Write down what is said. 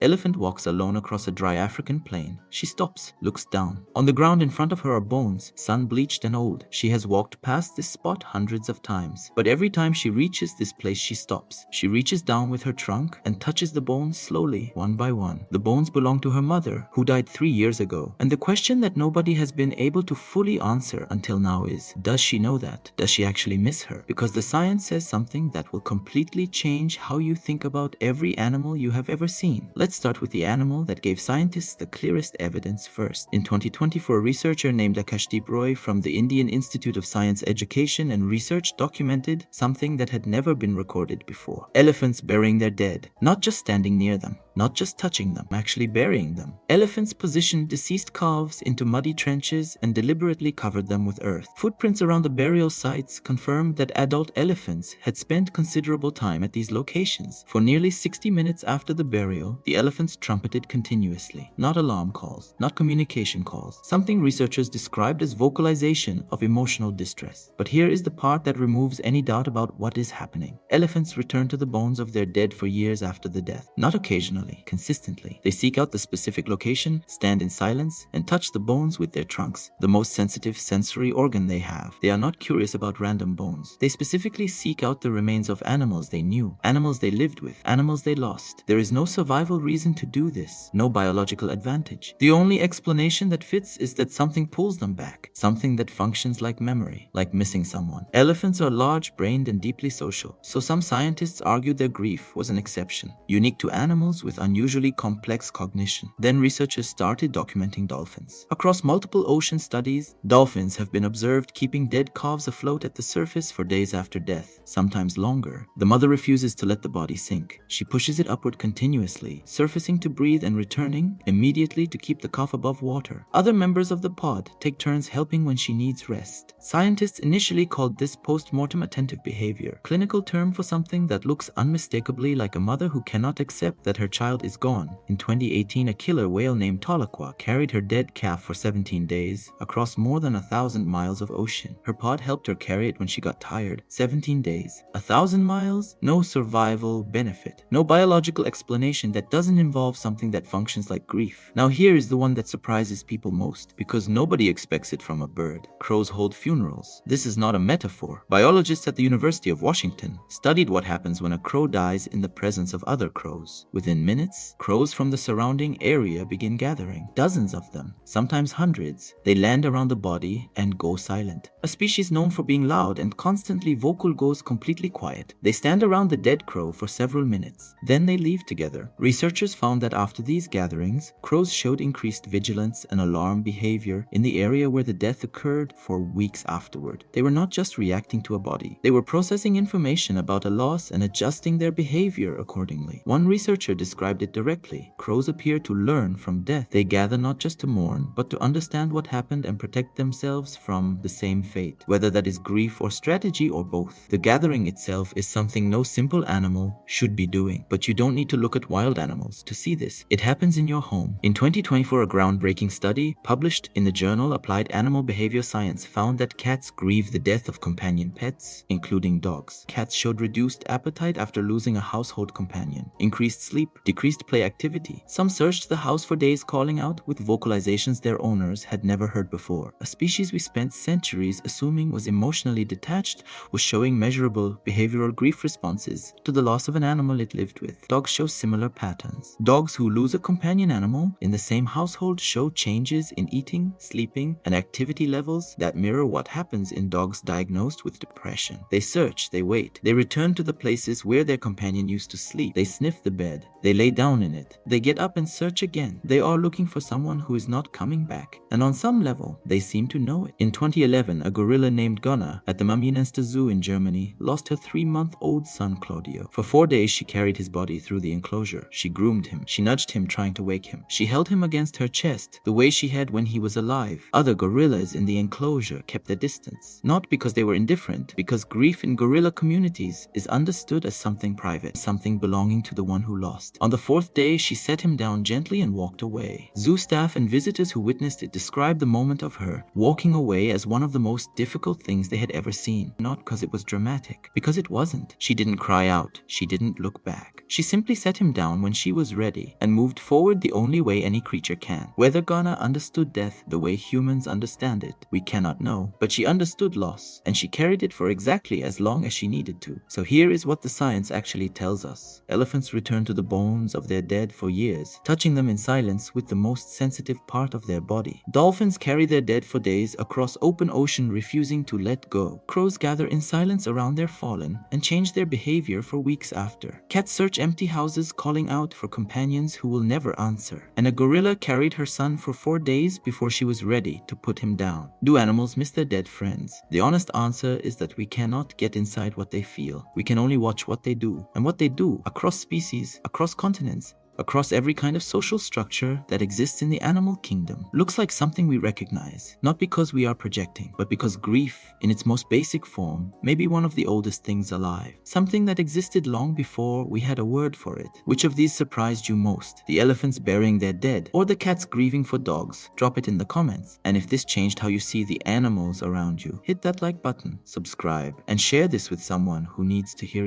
Elephant walks alone across a dry African plain. She stops, looks down. On the ground in front of her are bones, sun-bleached and old. She has walked past this spot hundreds of times. But every time she reaches this place, she stops. She reaches down with her trunk and touches the bones slowly, one by one. The bones belong to her mother, who died 3 years ago. And the question that nobody has been able to fully answer until now is, does she know that? Does she actually miss her? Because the science says something that will completely change how you think about every animal you have ever seen. Let's start with the animal that gave scientists the clearest evidence first. In 2024, a researcher named Akashdeep Roy from the Indian Institute of Science Education and Research documented something that had never been recorded before. Elephants burying their dead, not just standing near them, not just touching them, actually burying them. Elephants positioned deceased calves into muddy trenches and deliberately covered them with earth. Footprints around the burial sites confirmed that adult elephants had spent considerable time at these locations. For nearly 60 minutes after the burial, the elephants trumpeted continuously. Not alarm calls, not communication calls, something researchers described as vocalization of emotional distress. But here is the part that removes any doubt about what is happening. Elephants return to the bones of their dead for years after the death, not occasionally, consistently. They seek out the specific location, stand in silence, and touch the bones with their trunks, the most sensitive sensory organ they have. They are not curious about random bones. They specifically seek out the remains of animals they knew, animals they lived with, animals they lost. There is no survival reason to do this, no biological advantage. The only explanation that fits is that something pulls them back, something that functions like memory, like missing someone. Elephants are large-brained and deeply social, so some scientists argued their grief was an exception, unique to animals with unusually complex cognition. Then researchers started documenting dolphins. Across multiple ocean studies, dolphins have been observed keeping dead calves afloat at the surface for days after death, sometimes longer. The mother refuses to let the body sink. She pushes it upward continuously, surfacing to breathe and returning immediately to keep the calf above water. Other members of the pod take turns helping when she needs rest. Scientists initially called this post-mortem attentive behavior, clinical term for something that looks unmistakably like a mother who cannot accept that her child is gone. In 2018, a killer whale named Tahlequah carried her dead calf for 17 days across more than 1,000 miles of ocean. Her pod helped her carry it when she got tired. 17 days. 1,000 miles? No survival benefit. No biological explanation that doesn't involve something that functions like grief. Now here is the one that surprises people most, because nobody expects it from a bird. Crows hold funerals. This is not a metaphor. Biologists at the University of Washington studied what happens when a crow dies in the presence of other crows. Within minutes, crows from the surrounding area begin gathering. Dozens of them, sometimes hundreds. They land around the body and go silent. A species known for being loud and constantly vocal goes completely quiet. They stand around the dead crow for several minutes. Then they leave together. Researchers found that after these gatherings, crows showed increased vigilance and alarm behavior in the area where the death occurred for weeks afterward. They were not just reacting to a body. They were processing information about a loss and adjusting their behavior accordingly. One researcher described it directly. Crows appear to learn from death. They gather not just to mourn, but to understand what happened and protect themselves from the same fate, whether that is grief or strategy or both. The gathering itself is something no simple animal should be doing, but you don't need to look at wild animals to see this. It happens in your home. In 2024, a groundbreaking study published in the journal Applied Animal Behavior Science found that cats grieve the death of companion pets, including dogs. Cats showed reduced appetite after losing a household companion, increased sleep, decreased play activity. Some searched the house for days calling out with vocalizations their owners had never heard before. A species we spent centuries assuming was emotionally detached was showing measurable behavioral grief responses to the loss of an animal it lived with. Dogs show similar patterns. Dogs who lose a companion animal in the same household show changes in eating, sleeping, and activity levels that mirror what happens in dogs diagnosed with depression. They search, they wait, they return to the places where their companion used to sleep. They sniff the bed, they lay down in it, they get up and search again. They are looking for someone who is not coming back, and on some level, they seem to know it. In 2011, a gorilla named Gunnar at the Mamminster Zoo in Germany lost her 3-month-old son Claudio. For 4 days, she carried his body through the enclosure. She groomed him. She nudged him, trying to wake him. She held him against her chest, the way she had when he was alive. Other gorillas in the enclosure kept their distance, not because they were indifferent, because grief in gorilla communities is understood as something private, something belonging to the one who lost. On the 4th day, she set him down gently and walked away. Zoo staff and visitors who witnessed it described the moment of her walking away as one of the most difficult things they had ever seen. Not because it was dramatic, because it wasn't. She didn't cry out. She didn't look back. She simply set him down when she she was ready and moved forward the only way any creature can. Whether Ghana understood death the way humans understand it, we cannot know, but she understood loss, and she carried it for exactly as long as she needed to. So here is what the science actually tells us. Elephants return to the bones of their dead for years, touching them in silence with the most sensitive part of their body. Dolphins carry their dead for days across open ocean, refusing to let go. Crows gather in silence around their fallen and change their behavior for weeks after. Cats search empty houses, calling out for companions who will never answer. And a gorilla carried her son for 4 days before she was ready to put him down. Do animals miss their dead friends? The honest answer is that we cannot get inside what they feel. We can only watch what they do, and what they do across species, across continents, across every kind of social structure that exists in the animal kingdom, looks like something we recognize, not because we are projecting, but because grief, in its most basic form, may be one of the oldest things alive, something that existed long before we had a word for it. Which of these surprised you most? The elephants burying their dead, or the cats grieving for dogs? Drop it in the comments. And if this changed how you see the animals around you, hit that like button, subscribe, and share this with someone who needs to hear it.